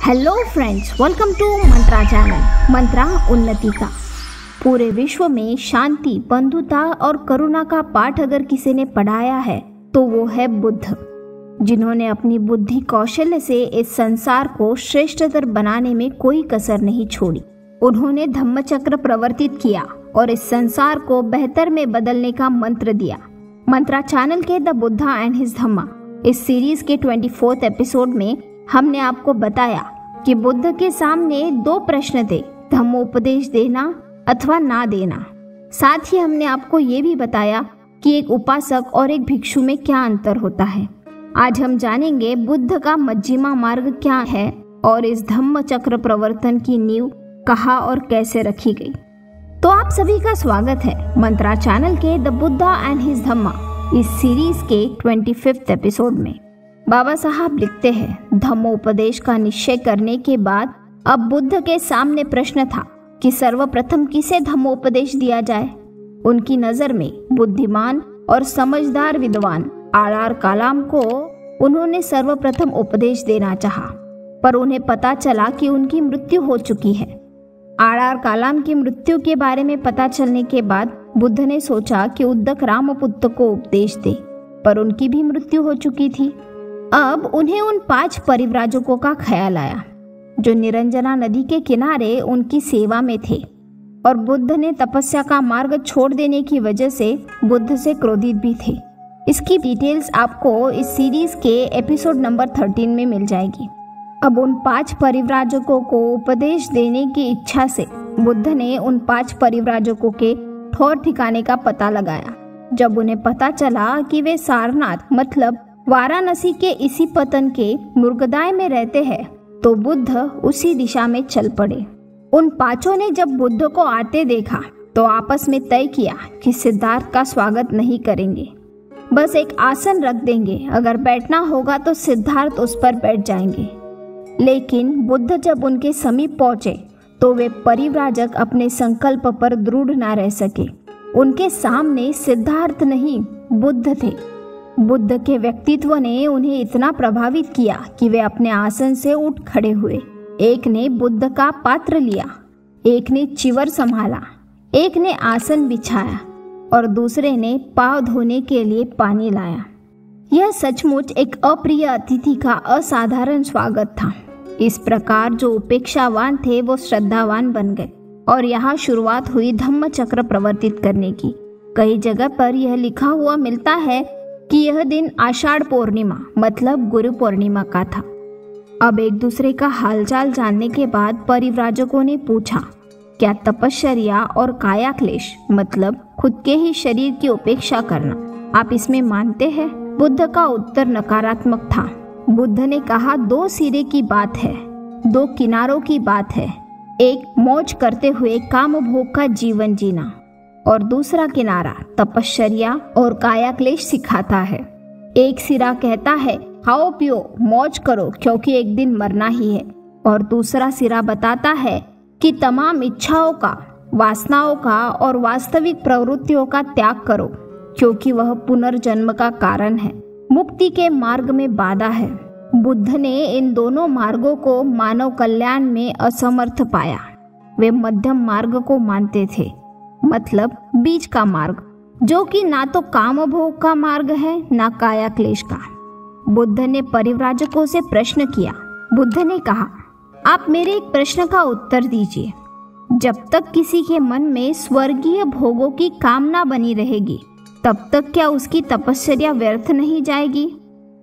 Hello friends, welcome to Mantra channel. Mantra Unnati का। पूरे विश्व में शांति, बंधुता और करुणा का पाठ अगर किसी ने पढ़ाया है तो वो है बुद्ध, जिन्होंने अपनी बुद्धि कौशल्य से इस संसार को श्रेष्ठतर बनाने में कोई कसर नहीं छोड़ी। उन्होंने धम्मचक्र प्रवर्तित किया और इस संसार को बेहतर में बदलने का मंत्र दिया। मंत्रा चैनल के द बुद्धा एंड हिज धम्मा इस सीरीज के 24th एपिसोड में हमने आपको बताया कि बुद्ध के सामने 2 प्रश्न थे, धम्मोपदेश देना अथवा ना देना। साथ ही हमने आपको ये भी बताया कि एक उपासक और एक भिक्षु में क्या अंतर होता है। आज हम जानेंगे बुद्ध का मध्यमा मार्ग क्या है और इस धम्म चक्र प्रवर्तन की नींव कहाँ और कैसे रखी गई। तो आप सभी का स्वागत है मंत्रा चैनल के द बुद्धा एंड हिज धम्मा इस सीरीज के 25th एपिसोड में। बाबा साहब लिखते हैं, धम्मोपदेश का निश्चय करने के बाद अब बुद्ध के सामने प्रश्न था कि सर्वप्रथम किसे धम्मोपदेश दिया जाए। उनकी नजर में बुद्धिमान और समझदार विद्वान आर कलाम को उन्होंने सर्वप्रथम उपदेश देना चाहा, पर उन्हें पता चला कि उनकी मृत्यु हो चुकी है। आर कलाम की मृत्यु के बारे में पता चलने के बाद बुद्ध ने सोचा कि उद्दक रामपुत्र को उपदेश दे, पर उनकी भी मृत्यु हो चुकी थी। अब उन्हें उन 5 परिव्राजकों का ख्याल आया जो निरंजना नदी के किनारे उनकी सेवा में थे, और बुद्ध ने तपस्या का मार्ग छोड़ देने की वजह से बुद्ध से क्रोधित भी थे। इसकी डिटेल्स आपको इस सीरीज के एपिसोड नंबर 13 में मिल जाएगी। अब उन 5 परिव्राजकों को उपदेश देने की इच्छा से बुद्ध ने उन 5 परिव्राजकों के ठौर ठिकाने का पता लगाया। जब उन्हें पता चला कि वे सारनाथ मतलब वाराणसी के इसी पतन के मुर्गदाय में रहते हैं, तो बुद्ध उसी दिशा में चल पड़े। उन 5 ने जब बुद्ध को आते देखा तो आपस में तय किया कि सिद्धार्थ का स्वागत नहीं करेंगे, बस एक आसन रख देंगे, अगर बैठना होगा तो सिद्धार्थ उस पर बैठ जाएंगे। लेकिन बुद्ध जब उनके समीप पहुंचे तो वे परिव्राजक अपने संकल्प पर दृढ़ न रह सके। उनके सामने सिद्धार्थ नहीं, बुद्ध थे। बुद्ध के व्यक्तित्व ने उन्हें इतना प्रभावित किया कि वे अपने आसन से उठ खड़े हुए। एक ने बुद्ध का पात्र लिया, एक ने चिवर संभाला, एक ने आसन बिछाया और दूसरे ने पांव धोने के लिए पानी लाया। यह सचमुच एक अप्रिय अतिथि का असाधारण स्वागत था। इस प्रकार जो उपेक्षावान थे वो श्रद्धावान बन गए और यहाँ शुरुआत हुई धम्म चक्र प्रवर्तित करने की। कई जगह पर यह लिखा हुआ मिलता है कि यह दिन आषाढ़ पूर्णिमा मतलब गुरु पूर्णिमा का था। अब एक दूसरे का हालचाल जानने के बाद परिव्राजकों ने पूछा, क्या तपश्चर्या और काया क्लेश मतलब खुद के ही शरीर की उपेक्षा करना आप इसमें मानते हैं? बुद्ध का उत्तर नकारात्मक था। बुद्ध ने कहा, 2 सिरे की बात है, 2 किनारों की बात है। एक मौज करते हुए काम भोग का जीवन जीना और दूसरा किनारा तपश्चर्या और काया क्लेश सिखाता है। एक सिरा कहता है खाओ पियो मौज करो क्योंकि एक दिन मरना ही है, और दूसरा सिरा बताता है कि तमाम इच्छाओं का, वासनाओं का और वास्तविक प्रवृत्तियों का त्याग करो क्योंकि वह पुनर्जन्म का कारण है, मुक्ति के मार्ग में बाधा है। बुद्ध ने इन दोनों मार्गों को मानव कल्याण में असमर्थ पाया। वे मध्यम मार्ग को मानते थे, मतलब बीच का मार्ग, जो कि ना तो काम भोग का मार्ग है ना काया क्लेश का। बुद्ध ने परिव्राजकों से प्रश्न किया। बुद्ध ने कहा, आप मेरे एक प्रश्न का उत्तर दीजिए। जब तक किसी के मन में स्वर्गीय भोगों की कामना बनी रहेगी तब तक क्या उसकी तपश्चर्या व्यर्थ नहीं जाएगी?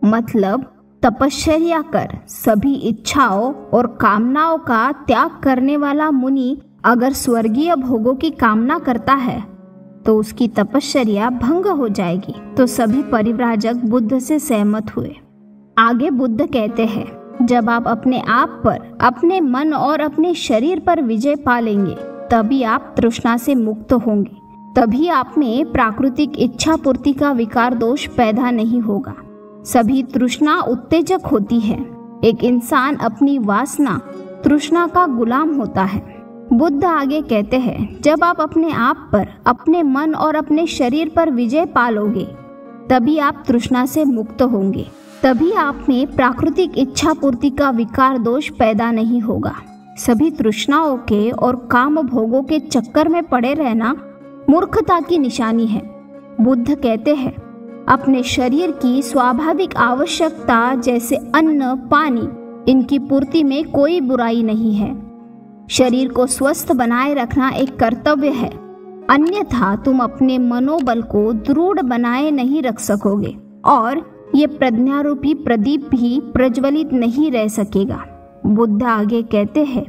मतलब तपश्चर्या कर सभी इच्छाओं और कामनाओं का त्याग करने वाला मुनि अगर स्वर्गीय भोगों की कामना करता है तो उसकी तपश्चर्या भंग हो जाएगी। तो सभी परिव्राजक बुद्ध से सहमत हुए। आगे बुद्ध कहते हैं, जब आप अपने आप पर, अपने मन और अपने शरीर पर विजय पा लेंगे तभी आप तृष्णा से मुक्त होंगे, तभी आप में प्राकृतिक इच्छा पूर्ति का विकार दोष पैदा नहीं होगा। सभी तृष्णा उत्तेजक होती है। एक इंसान अपनी वासना तृष्णा का गुलाम होता है। बुद्ध आगे कहते हैं, जब आप अपने आप पर, अपने मन और अपने शरीर पर विजय पालोगे तभी आप तृष्णा से मुक्त होंगे। तभी आप में प्राकृतिक इच्छा पूर्ति का विकार दोष पैदा नहीं होगा। सभी तृष्णाओं के और काम भोगों के चक्कर में पड़े रहना मूर्खता की निशानी है। बुद्ध कहते हैं, अपने शरीर की स्वाभाविक आवश्यकता जैसे अन्न, पानी, इनकी पूर्ति में कोई बुराई नहीं है। शरीर को स्वस्थ बनाए रखना एक कर्तव्य है, अन्यथा तुम अपने मनोबल को दृढ़ बनाए नहीं रख सकोगे और ये प्रज्ञारूपी प्रदीप भी प्रज्वलित नहीं रह सकेगा। बुद्ध आगे कहते हैं,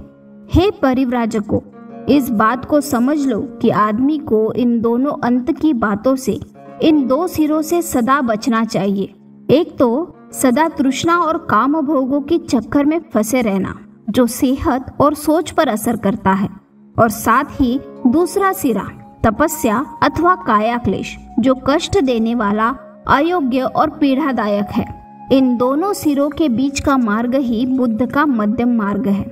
हे परिव्राजकों, इस बात को समझ लो कि आदमी को इन दोनों अंत की बातों से, इन दो सिरों से सदा बचना चाहिए। एक तो सदा तृष्णा और काम भोगों के चक्कर में फंसे रहना, जो सेहत और सोच पर असर करता है, और साथ ही दूसरा सिरा तपस्या अथवा काया क्लेश, जो कष्ट देने वाला, अयोग्य और पीड़ादायक है। इन दोनों सिरों के बीच का मार्ग ही बुद्ध का मध्यम मार्ग है।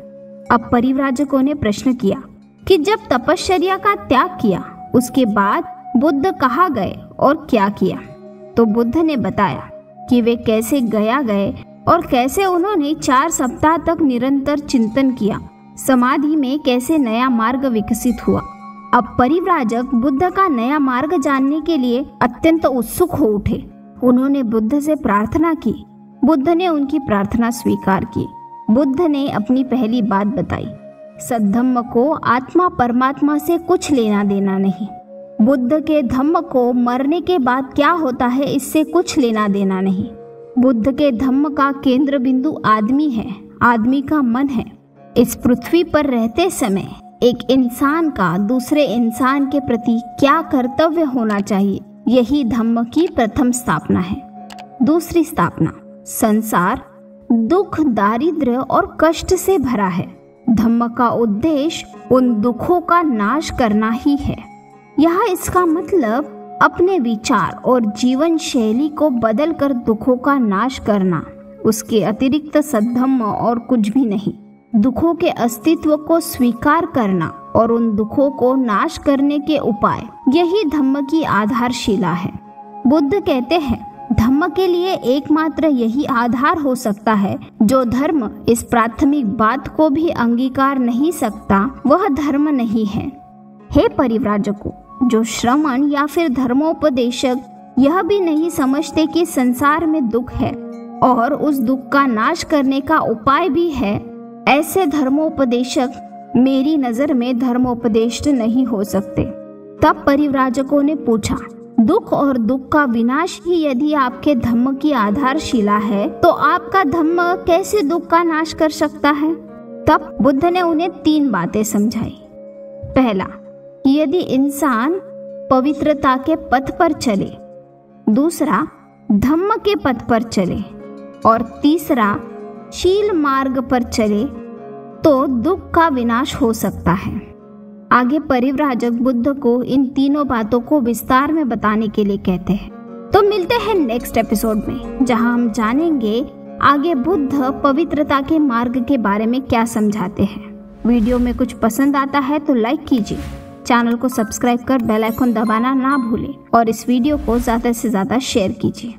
अब परिव्राजकों ने प्रश्न किया कि जब तपश्चर्या का त्याग किया, उसके बाद बुद्ध कहाँ गए और क्या किया? तो बुद्ध ने बताया कि वे कैसे गया गए और कैसे उन्होंने 4 सप्ताह तक निरंतर चिंतन किया, समाधि में कैसे नया मार्ग विकसित हुआ। अब परिव्राजक बुद्ध का नया मार्ग जानने के लिए अत्यंत उत्सुक हो उठे। उन्होंने बुद्ध से प्रार्थना की। बुद्ध ने उनकी प्रार्थना स्वीकार की। बुद्ध ने अपनी पहली बात बताई, सद्धम्म को आत्मा परमात्मा से कुछ लेना देना नहीं। बुद्ध के धम्म को मरने के बाद क्या होता है, इससे कुछ लेना देना नहीं। बुद्ध के धम्म का केंद्र बिंदु आदमी है, आदमी का मन है। इस पृथ्वी पर रहते समय एक इंसान का दूसरे इंसान के प्रति क्या कर्तव्य होना चाहिए, यही धम्म की प्रथम स्थापना है। दूसरी स्थापना, संसार दुख, दारिद्र्य और कष्ट से भरा है। धम्म का उद्देश्य उन दुखों का नाश करना ही है। यहाँ इसका मतलब अपने विचार और जीवन शैली को बदलकर दुखों का नाश करना, उसके अतिरिक्त सद्धम्म और कुछ भी नहीं। दुखों के अस्तित्व को स्वीकार करना और उन दुखों को नाश करने के उपाय, यही धम्म की आधारशिला है। बुद्ध कहते हैं, धम्म के लिए एकमात्र यही आधार हो सकता है। जो धर्म इस प्राथमिक बात को भी अंगीकार नहीं सकता, वह धर्म नहीं है। हे परिव्राजकों, जो श्रमण या फिर धर्मोपदेशक यह भी नहीं समझते कि संसार में दुख है और उस दुख का नाश करने का उपाय भी है, ऐसे धर्मोपदेशक मेरी नजर में धर्मोपदेष्ट नहीं हो सकते। तब परिव्राजकों ने पूछा, दुख और दुख का विनाश ही यदि आपके धम्म की आधारशिला है, तो आपका धम्म कैसे दुख का नाश कर सकता है? तब बुद्ध ने उन्हें 3 बातें समझाई। पहला, यदि इंसान पवित्रता के पथ पर चले, दूसरा धम्म के पथ पर चले और तीसरा शील मार्ग पर चले, तो दुख का विनाश हो सकता है। आगे परिव्राजक बुद्ध को इन तीनों बातों को विस्तार में बताने के लिए कहते हैं। तो मिलते हैं नेक्स्ट एपिसोड में, जहां हम जानेंगे आगे बुद्ध पवित्रता के मार्ग के बारे में क्या समझाते हैं। वीडियो में कुछ पसंद आता है तो लाइक कीजिए, चैनल को सब्सक्राइब कर बेल आइकन दबाना ना भूलें और इस वीडियो को ज़्यादा से ज़्यादा शेयर कीजिए।